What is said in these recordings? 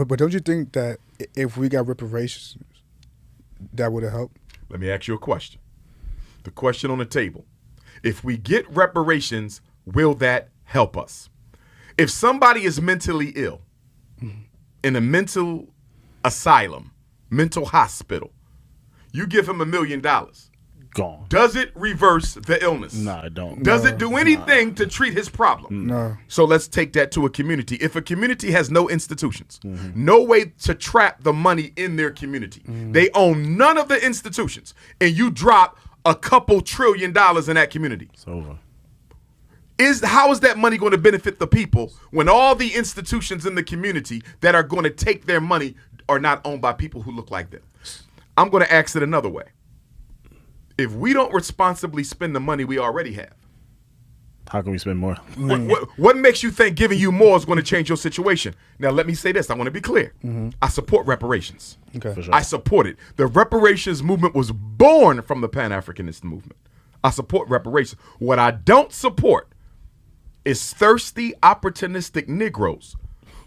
But don't you think that if we got reparations, that would have helped? Let me ask you a question. The question on the table. If we get reparations, will that help us? If somebody is mentally ill in a mental asylum, mental hospital, you give him $1 million. Gone. Does it reverse the illness? No, it don't. Does it do anything to treat his problem? No. So let's take that to a community. If a community has no institutions, no way to trap the money in their community, they own none of the institutions, and you drop a couple $1 trillion in that community. It's over. How is that money going to benefit the people when all the institutions in the community that are going to take their money are not owned by people who look like them? I'm going to ask it another way. If we don't responsibly spend the money we already have, How can we spend more? what makes you think giving you more is going to change your situation? Now, let me say this. I want to be clear. I support reparations. Okay. For sure. I support it. The reparations movement was born from the Pan-Africanist movement. I support reparations. What I don't support is thirsty, opportunistic Negroes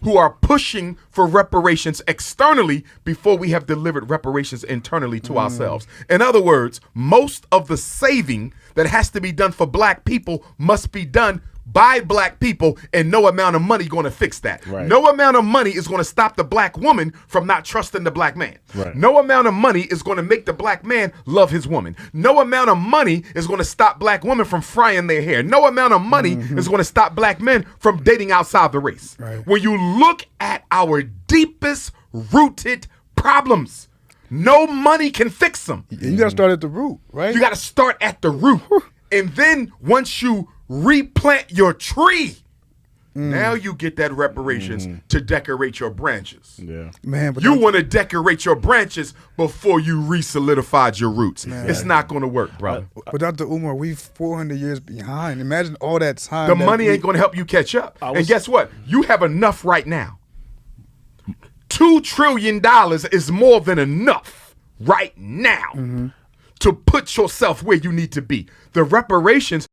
who are pushing for reparations externally before we have delivered reparations internally to ourselves. In other words, most of the saving that has to be done for black people must be done by black people, and no amount of money going to fix that. Right. No amount of money is going to stop the black woman from not trusting the black man. Right. No amount of money is going to make the black man love his woman. No amount of money is going to stop black women from frying their hair. No amount of money is going to stop black men from dating outside the race. Right. When you look at our deepest rooted problems, no money can fix them. You got to start at the root, right? You got to start at the root. And then once you replant your tree, now you get that reparations to decorate your branches. Yeah. Man, but You want to decorate your branches before you re-solidified your roots. It's not going to work, brother. But Dr. Umar, we 400 years behind. Imagine all that time. The that money we- ain't going to help you catch up. was- And guess what? You have enough right now. $2 trillion is more than enough right now to put yourself where you need to be. The reparations